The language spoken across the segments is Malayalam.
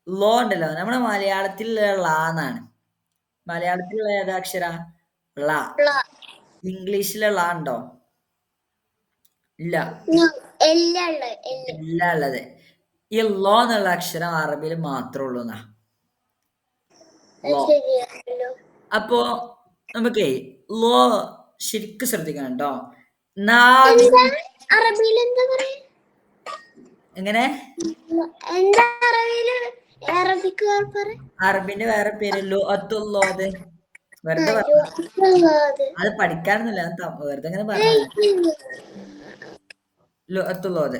ലോ ഉണ്ടല്ലോ നമ്മുടെ മലയാളത്തിലുള്ള ള എന്നാണ്. മലയാളത്തിലുള്ള ഏതാ അക്ഷര? ള. പ്ല. ഇംഗ്ലീഷിലെ ള ഉണ്ടോ? ഇല്ല. എല്ല ഉള്ളത്. ഇല്ല ഉള്ളത്. ഈ ലോ എന്നുള്ള അക്ഷരം അറബിയിൽ മാത്രമേ ഉള്ളൂ എന്നാ. ലോ. ശരിയാണല്ലോ. അപ്പോ നമുക്കേ ലോ ശരിക്കും ശ്രദ്ധിക്കണം കേട്ടോ. നാവിൻ എന്താ അറബിയിൽ എന്താ പറയാ? എങ്ങനെ? എന്താ അറബിയില് അറബിക്ക് പറയാ? അറബിന്റെ വേറെ പേര് ലുഅത്തുല്ലോത്. വെറുതെ അത് പഠിക്കാനൊന്നുമില്ല, വെറുതെ ഇങ്ങനെ പറഞ്ഞത്. ലുഅത്തുല്ലോത്.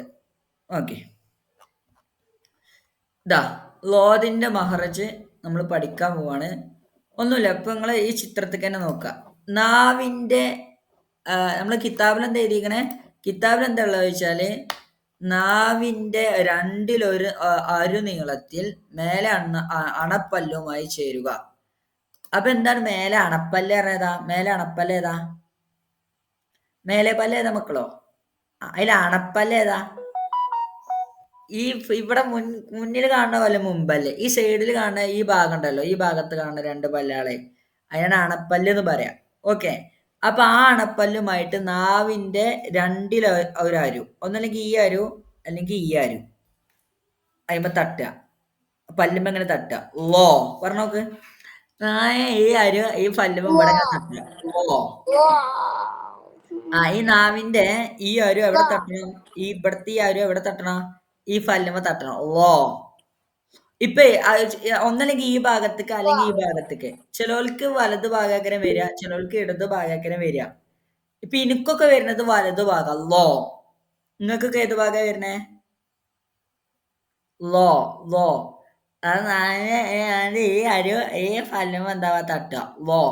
ഓക്കെ. ഇതാ ലോദിന്റെ മഹറജ് നമ്മൾ പഠിക്കാൻ പോവാണ്. ഒന്നുമില്ല, ഇപ്പൊ നിങ്ങൾ ഈ ചിത്രത്തിൽ തന്നെ നോക്കുക. നാവിന്റെ നമ്മൾ കിതാബിൽ എന്താ എഴുതിയിരിക്കണേ? കിതാബിൽ എന്താ ഉള്ളത് വെച്ചാല് നാവിന്റെ രണ്ടിലൊരു അരു നീളത്തിൽ മേലെ അണപ്പല്ലുമായി ചേരുക. അപ്പൊ എന്താണ് മേലെ അണപ്പല്ല് പറഞ്ഞതാ? മേലെ അണപ്പല്ല് ഏതാ? മേലെ പല്ല് ഏതാ മക്കളോ? അതിൽ അണപ്പല്ല് ഏതാ? ഈ ഇവിടെ മുന്നിൽ കാണുന്ന പോലെ മുമ്പല്ലേ, ഈ സൈഡിൽ കാണുന്ന ഈ ഭാഗം ഉണ്ടല്ലോ, ഈ ഭാഗത്ത് കാണുന്ന രണ്ട് പല്ലാളെ അതിനാണ് അണപ്പല്ല് എന്ന് പറയാം. ഓക്കെ. അപ്പൊ ആ അണപ്പല്ലുമായിട്ട് നാവിന്റെ ഒരു അരു, ഒന്നല്ലെങ്കിൽ ഈ അരു അല്ലെങ്കിൽ ഈ അരു അതിമ തട്ടുക, പല്ലുമ്പോ ഇങ്ങനെ തട്ടുക. ലോ പറഞ്ഞോക്ക്. ഈ അരു ഈ പല്ലുമ്പോ ഇവിടെ ഇങ്ങനെ തട്ടുക. ലോ. ഈ നാവിന്റെ ഈ അരു എവിടെ തട്ടണം? ഈ ഇവിടത്തെ ഈ അരു എവിടെ തട്ടണം? ഈ പല്ലുമ്മ തട്ടണം. ലോ. ഇപ്പൊ ഒന്നല്ലെങ്കിൽ ഈ ഭാഗത്തേക്ക് അല്ലെങ്കിൽ ഈ ഭാഗത്തേക്ക്. ചിലവർക്ക് വലത് ഭാഗാക്കരം വരിക, ചിലവർക്ക് ഇടത് ഭാഗാക്കരം വരിക. ഇപ്പൊ എനിക്കൊക്കെ വരുന്നത് വലത് ഭാഗം. ലോ. നിങ്ങൾക്കൊക്കെ ഏത് ഭാഗ വരുന്നേ? ലോ. ലോ. അത് ഈ അരു ഈ പല്ലുമ്മ എന്താവാ തട്ടുക. ലോ.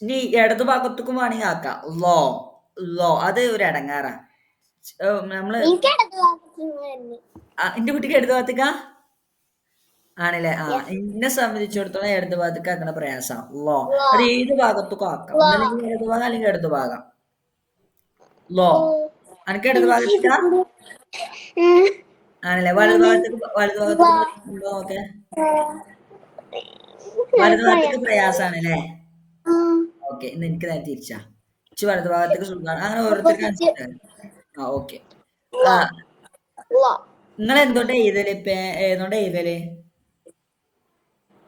ഇനി ഇടതു ഭാഗത്തേക്കും വേണമെങ്കിൽ ആക്കാം. ലോ. ലോ. അത് ഒരു ഇടങ്ങാറാ. നമ്മള് എന്റെ കുട്ടിക്ക് ഇടതു ഭാഗത്തേക്കാ ആണല്ലേ? എന്നെ സംബന്ധിച്ചിടത്തോളം ഇടതു ഭാഗത്തേക്ക് ആക്കണ പ്രയാസം. ലോ. അത് ഏത് ഭാഗത്തേക്കും ആക്കാം. ഒന്നല്ലെങ്കിൽ ഇടതു ഭാഗം അല്ലെങ്കിൽ ഇടതു ഭാഗം. ലോ. അനക്ക് ഇടതു ഭാഗത്തേക്കാ ആണല്ലേ? വലതു ഭാഗത്തേക്ക് നോക്കെ. വലതു ഭാഗത്തേക്ക് പ്രയാസാണല്ലേ? ഓക്കെ. ഇന്ന് എനിക്ക് നേരെ തിരിച്ചാ. വലതു ഭാഗത്തേക്ക് സുഖമാണ്. അങ്ങനെ ഓരോരുത്തർക്ക് അനുസരിച്ചാണ്. ഓക്കെ. നിങ്ങൾ എന്തുകൊണ്ട് എഴുതല്? ഏതുകൊണ്ട് എഴുതല്?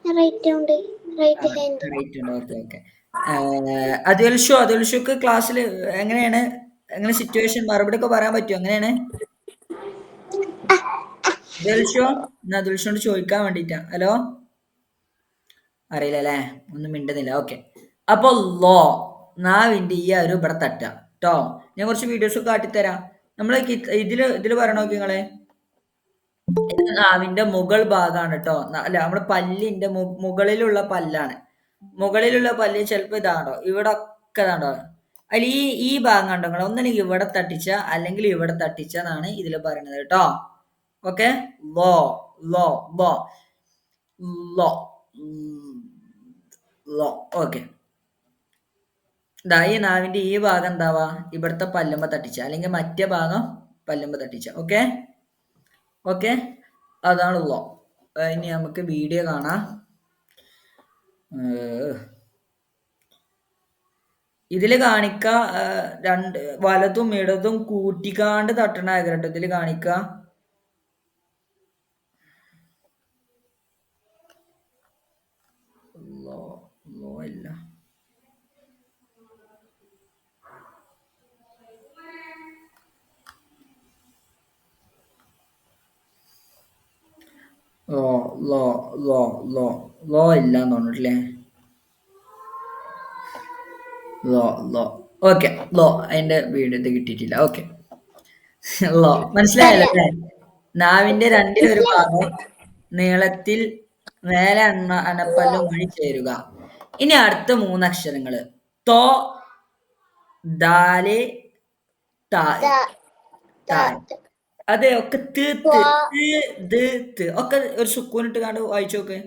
റൈറ്റ് ഉണ്ട്. Okay okay. അതുൽഷുക്ക് ക്ലാസ്സിൽ എങ്ങനെയാണ് സിറ്റുവേഷൻ മറുപടി ഒക്കെ പറയാൻ പറ്റുമോ? എങ്ങനെയാണ് ദുൽഷോ? ദുൽഷോട് ചോദിക്കാൻ വേണ്ടിട്ടാ. ഹലോ, അറിയില്ല അല്ലേ? ഒന്നും മിണ്ടുന്നില്ല. ഓക്കെ. അപ്പൊ ലോ നാവിന്റെ ഈ ഒരു ഇവിടെ തട്ട ട്ടോ. ഞാൻ കുറച്ച് വീഡിയോസ് കാട്ടിത്തരാം. നമ്മള് ഇതില് പറയണ നോക്കി നിങ്ങള്. ഇത് നാവിന്റെ മുകൾ ഭാഗമാണ് കേട്ടോ. അല്ല, നമ്മുടെ പല്ലിന്റെ മുകളിലുള്ള പല്ലാണ്. മുകളിലുള്ള പല്ല് ചിലപ്പോ ഇതാണോ, ഇവിടെ ഒക്കെ ഇതാണോ. അതിൽ ഈ ഭാഗം കണ്ടോ നിങ്ങൾ, ഒന്നല്ലെങ്കിൽ ഇവിടെ തട്ടിച്ച അല്ലെങ്കിൽ ഇവിടെ തട്ടിച്ച എന്നാണ് ഇതിൽ പറയുന്നത് കേട്ടോ. ഓക്കെ. ലോ. ലോ. ലോ. ലോ. ലോ. ഓക്കെ. ഈ നാവിന്റെ ഈ ഭാഗം എന്താവാ, ഇവിടുത്തെ പല്ലുമ്പ തട്ടിച്ച അല്ലെങ്കിൽ മറ്റേ ഭാഗം പല്ലുമ്പ തട്ടിച്ച. ഓക്കെ. ഓക്കെ. അതാണ് ലോ. ഇനി നമുക്ക് വീഡിയോ കാണാം. ഇതില് കാണിക്ക രണ്ട് വലതും ഇടതും കൂട്ടിക്കാണ്ട് തട്ടണ ആഗ്രഹം ഇതില് കാണിക്ക. ലോ. ലോ ഇല്ല. ലോ. ലോ. ലോ. ലോ. ലോ ഇല്ലാന്ന് തോന്നിട്ടില്ലേ? ലോ. ലോ. ഓക്കെ. ലോ അതിന്റെ വീഡിയോ കിട്ടിയിട്ടില്ല. ഓക്കെ. ലോ മനസ്സിലായല്ലോ അല്ലേ? നാവിന്റെ രണ്ടിലൊരു ഭാഗം നീളത്തിൽ മേലെ അണപ്പല്ലുമായി ചേരുക. ഇനി അടുത്ത മൂന്നക്ഷരങ്ങള് തോ, ദാല്, താ. അതെ, ഒക്കെ ഒക്കെ ഒരു സുക്കൂനിട്ട് കണ്ട് വായിച്ചു നോക്ക്.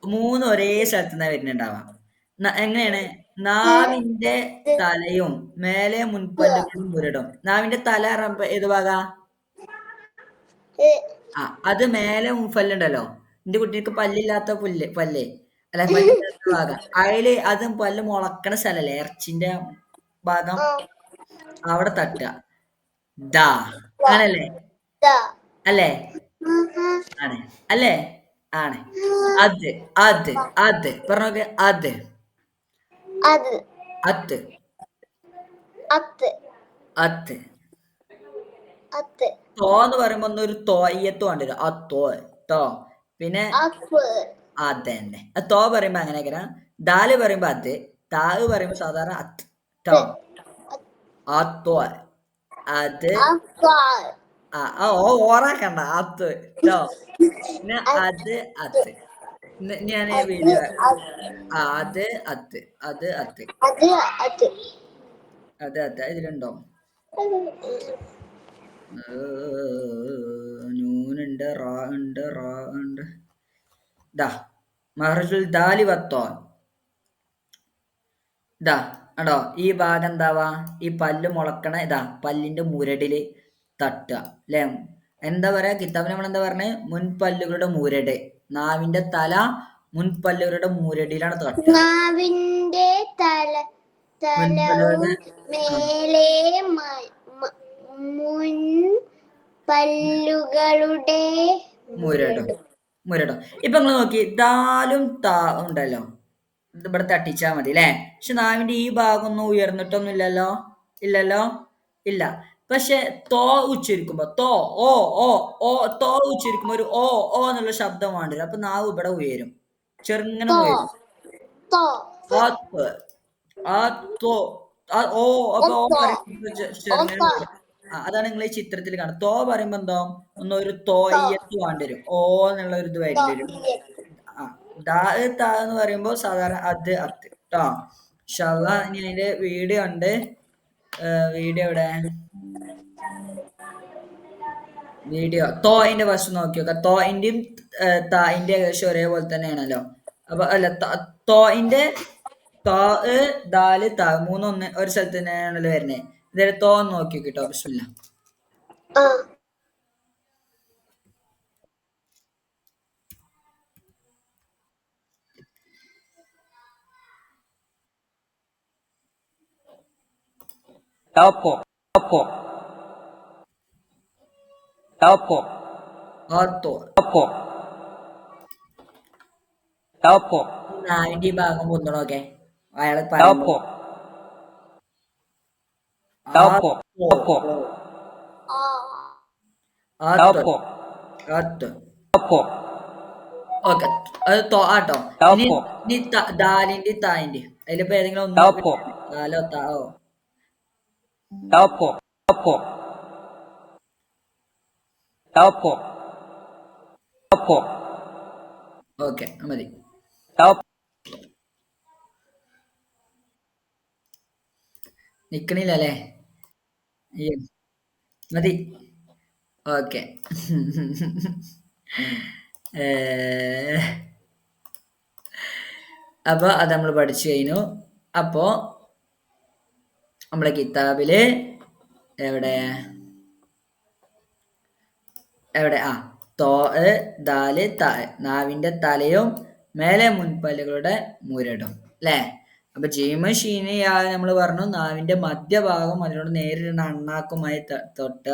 മൂന്ന് ഒരേ സ്ഥലത്തുനിന്നാ വരുന്നുണ്ടാവാം. എങ്ങനെയാണ്? നാവിന്റെ തലയും മേലെ മുൻപല്ലുകളും മുരടും. നാവിന്റെ തല ഏത് ഭാഗ? ഏ, ആ അത് മേലെ പല്ലുണ്ടല്ലോ. എന്റെ കുട്ടിക്ക് പല്ലില്ലാത്ത പല്ലേ അല്ല പല്ലില്ലാത്ത ഭാഗം അതില് അതും പല്ല് മുളക്കണ സ്ഥലല്ലേ ഇറച്ചിന്റെ ഭാഗം ആ, അവിടെ തട്ടുക. ദാ ദ, അങ്ങനല്ലേ? ദ, അല്ലേ? ആഹാ, ആണ് അല്ലേ? ആണ്. ആ, അത് അത് അത് പറഞ്ഞോക്കെ അത് അത്, അത്ത് അത്ത്, അത്ത് അത്ത്, തോ എന്ന് പറയുമ്പോ ഒന്ന് ഒരു തോയ്യത്ത് വേണ്ടിവരും. ആ തോ തോ പിന്നെ അപ്പ്, അതന്നെ. തോ പറയുമ്പോ അങ്ങനെ ദാല് പറയുമ്പോ അത് താവ് പറയുമ്പോ സാധാരണ അത്ത് ട്ടോ. ത്, ആ തോ അത് അപ്പാൽ, ഓറാക്കണ്ട അത്ത് ട്ടോ. പിന്നെ അത്, അത് അത്ത്. ഞാൻ അത്, വീഡിയോ അത്, അത് അത്ത് അത് അത്ത് അത്, അത്. അത് അത്ത് ഇതിലുണ്ടോ? നൂനുണ്ട് റാ ഉണ്ട് റാ ഉണ്ട്. ദാ മഹ്റജുൽ ദാലി വത്തോ ഇതാ കണ്ടോ ഈ ഭാഗം എന്താവാ ഈ പല്ല് മുളക്കണ ഇതാ പല്ലിന്റെ മുരടില് തട്ടുക അല്ലെ. എന്താ പറയാ കിതാബിൽ നമ്മൾ എന്താ പറഞ്ഞത്? മുൻപല്ലുകളുടെ മുരട്. നാവിന്റെ തല മുൻപല്ലുകളുടെ മുരടിലാണ് തട്ടുക. നാവിന്റെ തലവും മുൻപല്ലുകളുടെ ആ, മേലെ മുൻ പല്ലുകളുടെ മുരടും മുരടും. മുരടും. ഇപ്പൊ നിങ്ങൾ നോക്കി ദാലും താ ഉണ്ടല്ലോ, ഇത് ഇവിടെ തട്ടിച്ചാ മതി അല്ലേ. പക്ഷെ നാവിന്റെ ഈ ഭാഗം ഒന്നും ഉയർന്നിട്ടൊന്നും ഇല്ലല്ലോ. ഇല്ലല്ലോ. ഇല്ല. പക്ഷെ തോ ഉച്ചരിക്കുമ്പോ തോ ഓ ഓ ഓ തോ ഉച്ചരിക്കുമ്പോ ഒരു ഓ ഓ എന്നുള്ള ശബ്ദം വേണ്ടി വരും. അപ്പൊ നാവ് ഇവിടെ ഉയരും, ചെറുങ്ങനെ തോ ഉയരും. തോ ആ ത്വ, ആ ത്വ, ആ ഓ അപ്പൊ ഓ ഒത്തോ പറയുമ്പോ ചെറുങ്ങനെ ഒത്തോ വരും. അതാണ് നിങ്ങൾ ഈ ചിത്രത്തിൽ കാണുന്നത്. തോ പറയുമ്പോ എന്തോ ഒന്ന് ഒരു തോ തോയ്യത്ത് വേണ്ടി വരും. ഓ എന്നുള്ള ഒരു ഇത് തോ വേണ്ടി വരും. ആ ദാ താ എന്ന് പറയുമ്പോ സാധാരണ അത് അത്ത് ട്ടോ. ഇൻഷാല്ലാ ഇനി അതിന്റെ വീഡിയോ ഉണ്ട്. വീഡിയോ എവിടെ? വീഡിയോ തോയിന്റെ വശം നോക്കി നോക്കാം. തോയിന്റെയും തായിന്റെ ഏകദേശം ഒരേപോലെ തന്നെയാണല്ലോ. അപ്പൊ അല്ല തോയിന്റെ തോ ദാല് താ മൂന്നൊന്ന് ഒരു സ്ഥലത്ത് തന്നെയാണല്ലോ വരുന്നത്. ഇതായത് തോ എന്ന് നോക്കി കിട്ടോ. ബിസ്മില്ല. ആ Topo, topo, topo, ആ തോ topo, topo, നാവിന്റെ ഈ ഭാഗം പൊന്തണോക്കെ അയാൾ പറയുമ്പോ topo, ആ topo, തോ topo, ആ ആ തോ topo, ആ തോ. topo, ഓക്കെ അത് തോ ആട്ടോ. ഇനി topo, ഇനി ദാലിന്റെ തായിന്റെ അതിലിപ്പോ ഏതെങ്കിലും ഒന്ന് topo, ദാലോ താവോ. topo, topo, topo, topo, okay മതി. topo. നിക്കണില്ല അല്ലേ? മതി. ഓക്കെ. അപ്പൊ അത് നമ്മൾ പഠിച്ചു കഴിഞ്ഞു. അപ്പോ നമ്മളെ കിതാബില് എവിടെ എവിടെ തോ ദാല് ത നാവിന്റെ തലയും മേലെ മുൻപല്ലുകളുടെ മുരടും അല്ലേ. അപ്പൊ ജീമ ഷീന യാ നമ്മൾ പറഞ്ഞു നാവിന്റെ മധ്യഭാഗം അതിനോട് നേരിടുന്ന അണ്ണാക്കുമായി തൊട്ട.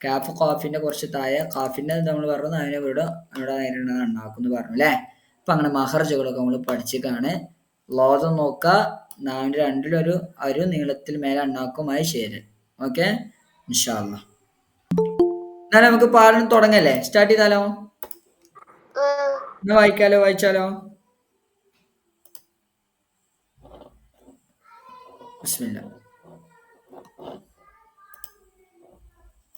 കാഫ് കോഫിന്റെ കുറച്ച് താഴെ കാഫിന്റെ നമ്മൾ പറഞ്ഞു നാവിനെ വീടും അവിടെ നേരിടുന്ന അണ്ണാക്കും പറഞ്ഞു അല്ലേ. അപ്പൊ അങ്ങനെ മഹർജുകളൊക്കെ നമ്മൾ പഠിച്ചിട്ടാണ്. ലോകം നോക്കുക നാവിന്റെ രണ്ടിലൊരു ഒരു നീളത്തിൽ മേലെ അണ്ണാക്കുമായി ചേരും. ഓക്കെ ഇൻഷാ അല്ലാ. എന്നാലും നമുക്ക് പാഠം തുടങ്ങല്ലേ? സ്റ്റാർട്ട് ചെയ്താലോ? ആ എന്നാ വായിച്ചാലോ? ബിസ്മില്ലാ.